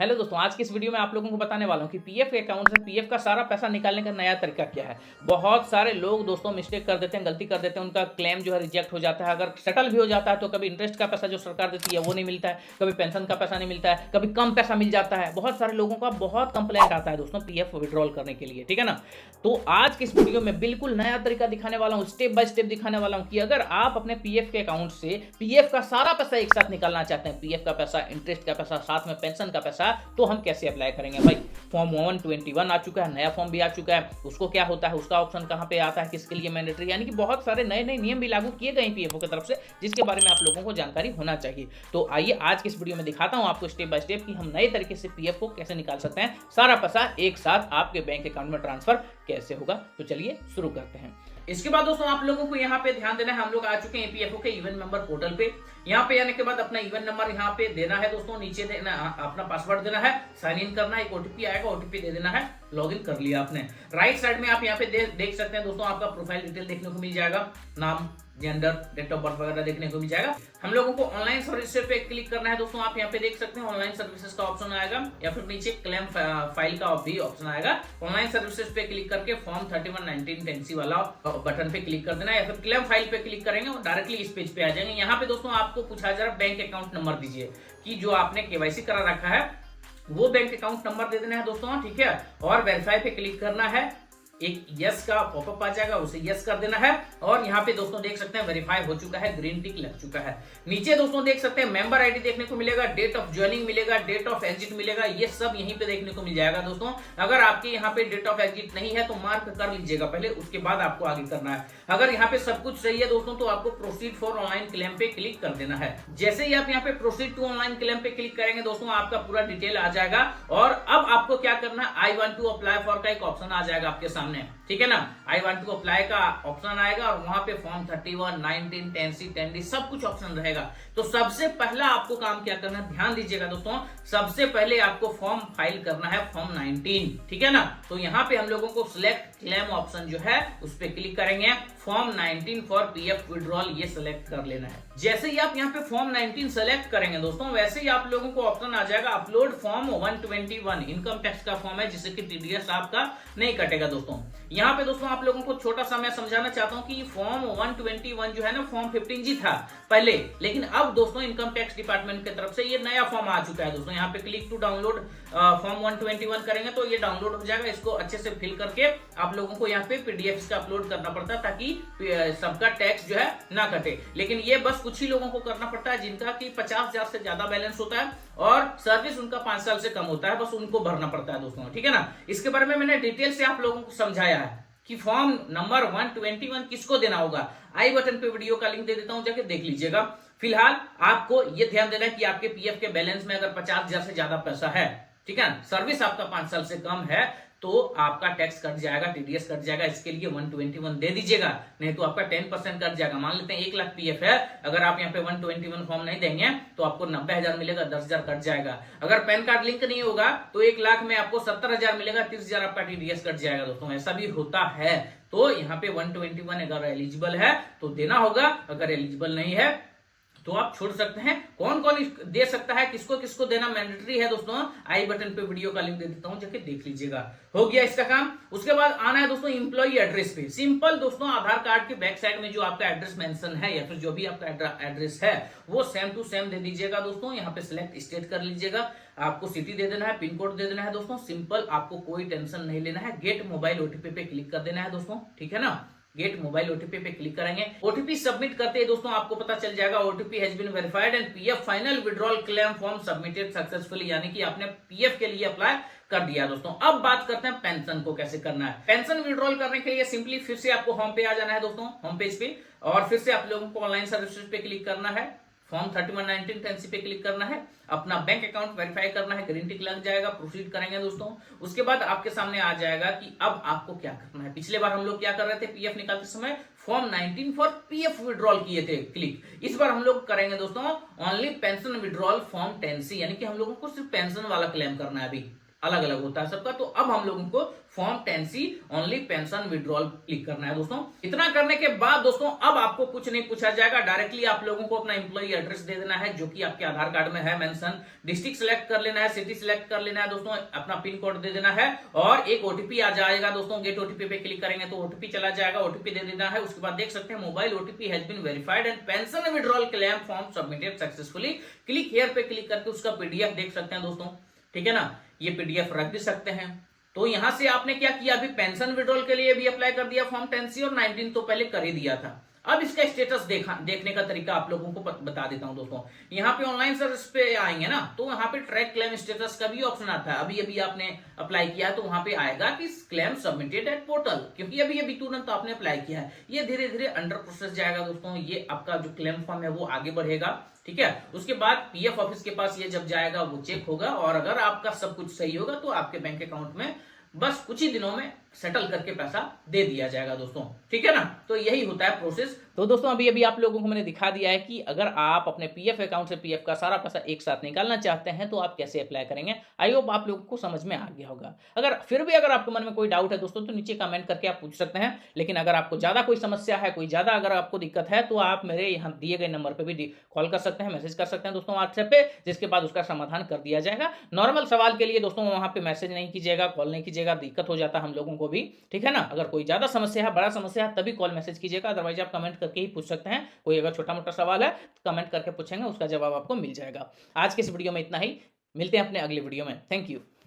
Hello दोस्तों, आज की इस वीडियो में आप लोगों को बताने वाला हूँ कि पीएफ के अकाउंट से पीएफ का सारा पैसा निकालने का नया तरीका क्या है। बहुत सारे लोग दोस्तों मिस्टेक कर देते हैं, गलती कर देते हैं, उनका क्लेम जो है रिजेक्ट हो जाता है। अगर सेटल भी हो जाता है तो कभी इंटरेस्ट का पैसा जो सरकार देती है वो नहीं मिलता है, कभी पेंशन का पैसा नहीं मिलता है, कभी कम पैसा मिल जाता है। बहुत सारे लोगों का बहुत कंप्लेंट आता है दोस्तों पीएफ विड्रॉल करने के लिए, ठीक है ना। तो आज की इस वीडियो में बिल्कुल नया तरीका दिखाने वाला हूँ, स्टेप बाय स्टेप दिखाने वाला हूँ कि अगर आप अपने पीएफ के अकाउंट से पीएफ का सारा पैसा एक साथ निकालना चाहते हैं, पीएफ का पैसा, इंटरेस्ट का पैसा, साथ में पेंशन का पैसा, तो हम कैसे अप्लाई करेंगे। भाई फॉर्म 121 आ चुका है, नया फॉर्म भी आ चुका है, उसको क्या होता है, उसका ऑप्शन कहां पे आता है, किसके लिए मैंडेटरी, यानी कि बहुत सारे नए नए नियम भी लागू किए गए पीएफओ की तरफ से, जिसके बारे में आप लोगों को जानकारी होना चाहिए। तो आइए आज की इस वीडियो में दिखाता हूं आपको स्टेप बाय स्टेप कि हम नए तरीके से पीएफ को कैसे निकाल सकते हैं, सारा पैसा एक साथ आपके बैंक अकाउंट में ट्रांसफर कैसे होगा। तो चलिए शुरू करते हैं। इसके बाद दोस्तों आप लोगों को यहाँ पे ध्यान देना है, हम लोग आ चुके हैं ईपीएफओ के इवन मेंबर पोर्टल पे। यहाँ पे आने के बाद अपना इवन नंबर यहाँ पे देना है दोस्तों, नीचे देना, अपना पासवर्ड देना है, साइन इन करना है, एक ओटीपी आएगा, ओटीपी दे देना है, लॉगिन कर लिया आपने। राइट साइड में आप यहाँ पे देख सकते हैं दोस्तों, आपका प्रोफाइल डिटेल देखने को मिल जाएगा, नाम, जेंडर, डेट ऑफ बर्थ वगैरह देखने को मिल जाएगा। हम लोगों को ऑनलाइन सर्विसेज पे क्लिक करना है दोस्तों, आप यहाँ पे देख सकते हैं ऑनलाइन सर्विसेज का ऑप्शन आएगा, या फिर नीचे क्लेम फाइल का भी ऑप्शन आएगा। ऑनलाइन सर्विसेज पे क्लिक करके फॉर्म 31/1910C वाला बटन पे क्लिक कर देना है, या फिर क्लेम फाइल पे क्लिक करेंगे और डायरेक्टली इस पेज पे आ जाएंगे। यहाँ पे दोस्तों आपको पूछा जा रहा है बैंक अकाउंट नंबर दीजिए, कि जो आपने केवाईसी करा रखा है वो बैंक अकाउंट नंबर दे देना है दोस्तों, ठीक है। और वेरीफाई पे क्लिक करना है, एक यस का पॉपअप आ जाएगा, उसे यस कर देना है। और यहाँ पे दोस्तों देख सकते हैं वेरीफाई हो चुका है, ग्रीन टिक लग चुका है। नीचे दोस्तों देख सकते हैं मेंबर आईडी देखने को मिलेगा, डेट ऑफ ज्वाइनिंग मिलेगा, डेट ऑफ एग्जिट मिलेगा, ये सब यहीं पे देखने को मिल जाएगा दोस्तों। अगर आपके यहाँ पे डेट ऑफ एग्जिट नहीं है तो मार्क कर लीजिएगा पहले, उसके बाद आपको आगे करना है। अगर यहाँ पे सब कुछ सही है दोस्तों तो आपको प्रोसीड फॉर ऑनलाइन क्लेम पे क्लिक कर देना है। जैसे ही आप यहाँ पे प्रोसीड टू ऑनलाइन क्लेम पे क्लिक करेंगे दोस्तों, आपका पूरा डिटेल आ जाएगा। और अब आपको क्या करना है, I want to apply for का एक ऑप्शन आ जाएगा आपके सामने, ठीक है ना। आई वांट टू अप्लाई का ऑप्शन आएगा और वहां पे फॉर्म 31, 19, 10C, 10D सब कुछ ऑप्शन रहेगा। तो सबसे पहला आपको काम क्या करना है, ध्यान दीजिएगा दोस्तों, सबसे पहले आपको फॉर्म फाइल करना है फॉर्म 19, ठीक है ना। तो यहाँ पे हम लोगों को सिलेक्ट क्लेम ऑप्शन जो है उस पर क्लिक करेंगे, फॉर्म 19 फॉर पीएफ विड्रॉल ये सिलेक्ट कर लेना है। जैसे ही आप यहाँ पे फॉर्म 19 सेलेक्ट करेंगे दोस्तों, वैसे ही आप लोगों को ऑप्शन आ जाएगा अपलोड फॉर्म 121, इनकम टैक्स का फॉर्म है जिससे कि टीडीएस आपका नहीं कटेगा दोस्तों। यहाँ पे दोस्तों आप लोगों को छोटा सा मैं समझाना चाहता हूँ कि फॉर्म 121 जो है ना, फॉर्म 15G था पहले, लेकिन अब दोस्तों इनकम टैक्स डिपार्टमेंट की तरफ से ये नया फॉर्म आ चुका है दोस्तों। यहाँ पे क्लिक टू डाउनलोड फॉर्म 121 करेंगे तो ये डाउनलोड हो जाएगा। इसको अच्छे से फिल करके आप लोगों को यहाँ पे पीडीएफ का अपलोड करना पड़ता है, ताकि सबका टैक्स जो है ना कटे। लेकिन ये बस कुछ ही लोगों को करना पड़ता है जिनका कि 50,000 से ज्यादा बैलेंस होता है और सर्विस उनका 5 साल से कम होता है, बस उनको भरना पड़ता है दोस्तों, ठीक है ना। इसके बारे में मैंने डिटेल से आप लोगों को समझाया है कि फॉर्म नंबर 121 किसको देना होगा। आई बटन पे वीडियो का लिंक दे देता हूं, जाके देख लीजिएगा। फिलहाल आपको ये ध्यान देना है कि आपके पीएफ के बैलेंस में अगर 50,000 से ज्यादा पैसा है, ठीक है, सर्विस आपका 5 साल से कम है, तो आपका टैक्स कट जाएगा, टीडीएस कट जाएगा। इसके लिए 121 दे दीजिएगा, नहीं तो आपका 10% कट जाएगा। मान लेते हैं 1 लाख पीएफ है, अगर आप यहाँ पे 121 फॉर्म नहीं देंगे तो आपको 90,000 मिलेगा, 10,000 कट जाएगा। अगर पैन कार्ड लिंक नहीं होगा तो 1 लाख में आपको 70,000 मिलेगा, 30,000 आपका टीडीएस कट जाएगा दोस्तों, ऐसा भी होता है। तो यहाँ पे 121 अगर एलिजिबल है तो देना होगा, अगर एलिजिबल नहीं है तो आप छोड़ सकते हैं। कौन कौन दे सकता है, किसको किसको देना मैंडेटरी है दोस्तों, आई बटन पे वीडियो का लिंक दे देता हूं, जाके देख लीजिएगा। हो गया इसका काम। उसके बाद आना है दोस्तों इंप्लॉई एड्रेस पे। सिंपल दोस्तों, आधार कार्ड के बैक साइड में जो आपका एड्रेस मेंशन है या फिर जो भी आपका एड्रेस है वो सेम टू सेम दे दीजिएगा दोस्तों। यहाँ पे सिलेक्ट स्टेट कर लीजिएगा, आपको सिटी दे देना है, पिन कोड दे देना है दोस्तों। सिंपल, आपको कोई टेंशन नहीं लेना है। गेट मोबाइल ओटीपी पे क्लिक कर देना है दोस्तों, ठीक है ना। गेट मोबाइल ओटीपी पे क्लिक करेंगे, ओटीपी सबमिट करते हैं दोस्तों आपको पता चल जाएगा OTP has been verified and PF final withdrawal claim form submitted successfully, यानी कि आपने पीएफ के लिए अप्लाई कर दिया दोस्तों। अब बात करते हैं पेंशन को कैसे करना है। पेंशन विड्रॉल करने के लिए सिंपली फिर से आपको होम पे आ जाना है दोस्तों, होम पेज पे, और फिर से आप लोगों को ऑनलाइन सर्विसेज पे क्लिक करना है, फॉर्म 31/1910C पे क्लिक करना है, अपना बैंक अकाउंट वेरीफाई करना है, ग्रीन टिक लग जाएगा, प्रोसीड करेंगे दोस्तों। उसके बाद आपके सामने आ जाएगा कि अब आपको क्या करना है। पिछले बार हम लोग क्या कर रहे थे, पीएफ निकालते समय फॉर्म 19 फॉर पीएफ विड्रॉल किए थे क्लिक। इस बार हम लोग करेंगे दोस्तों only pension withdrawal form 10C, यानी कि हम लोगों को सिर्फ पेंशन वाला क्लेम करना है अभी, अलग अलग होता है सबका। तो अब हम लोगों को form 10C only pension withdrawal click करना है दोस्तों। इतना करने के बाद दोस्तों अब आपको कुछ नहीं पूछा जाएगा, डायरेक्टली आप लोगों को अपना एम्प्लॉय एड्रेस दे देना है जो कि आपके आधार कार्ड में है मेंशन, डिस्ट्रिक्ट सिलेक्ट कर लेना है, सिटी सिलेक्ट कर लेना है दोस्तों, अपना पिन कोड दे देना है और एक ओटीपी आ जाएगा दोस्तों। गेट ओटीपी पे क्लिक करेंगे तो ओटीपी चला जाएगा, ओटीपी दे देना है। उसके बाद देख सकते हैं mobile OTP has been verified and pension withdrawal claim form submitted successfully, click here पे क्लिक करके उसका पीडीएफ देख सकते हैं दोस्तों, ठीक है ना। ये पीडीएफ रख भी सकते हैं। तो यहां से आपने क्या किया, अभी पेंशन विड्रॉल के लिए भी अप्लाई कर दिया फॉर्म 10C और 19 तो पहले कर ही दिया था। अब इसका स्टेटस देखने का तरीका आप लोगों को बता देता हूं दोस्तों। यहाँ पे ऑनलाइन सर्विस पे आएंगे ना, तो यहाँ पे ट्रैक क्लेम स्टेटस का भी ऑप्शन आता है। अभी अभी आपने अप्लाई किया है तो वहां पे आएगा कि क्लेम सबमिटेड एट पोर्टल, क्योंकि अभी अभी तुरंत आपने अप्लाई किया है। ये धीरे धीरे अंडर प्रोसेस जाएगा दोस्तों। ये आपका जो क्लेम फॉर्म है वो आगे बढ़ेगा, ठीक है। उसके बाद पीएफ ऑफिस के पास ये जब जाएगा वो चेक होगा और अगर आपका सब कुछ सही होगा तो आपके बैंक अकाउंट में बस कुछ ही दिनों में सेटल करके पैसा दे दिया जाएगा दोस्तों, ठीक है ना। तो यही होता है प्रोसेस। तो दोस्तों अभी अभी आप लोगों को मैंने दिखा दिया है कि अगर आप अपने पीएफ अकाउंट से पीएफ का सारा पैसा एक साथ निकालना चाहते हैं तो आप कैसे अप्लाई करेंगे। आई होप आप लोगों को समझ में आ गया होगा। अगर फिर भी अगर आपके मन में कोई डाउट है दोस्तों तो नीचे कमेंट करके आप पूछ सकते हैं। लेकिन अगर आपको ज्यादा कोई समस्या है, कोई ज्यादा अगर आपको दिक्कत है तो आप मेरे यहाँ दिए गए नंबर पर भी कॉल कर सकते हैं, मैसेज कर सकते हैं दोस्तों व्हाट्सएप पे, जिसके बाद उसका समाधान कर दिया जाएगा। नॉर्मल सवाल के लिए दोस्तों वहां पे मैसेज नहीं कीजिएगा, कॉल नहीं कीजिएगा, दिक्कत हो जाता है हम लोगों को भी, ठीक है ना। अगर कोई ज्यादा समस्या है, बड़ा समस्या है तभी कॉल मैसेज कीजिएगा, अदरवाइज आप कमेंट करके ही पूछ सकते हैं। कोई अगर छोटा मोटा सवाल है तो कमेंट करके पूछेंगे, उसका जवाब आपको मिल जाएगा। आज के इस वीडियो में इतना ही, मिलते हैं अपने अगले वीडियो में। Thank you.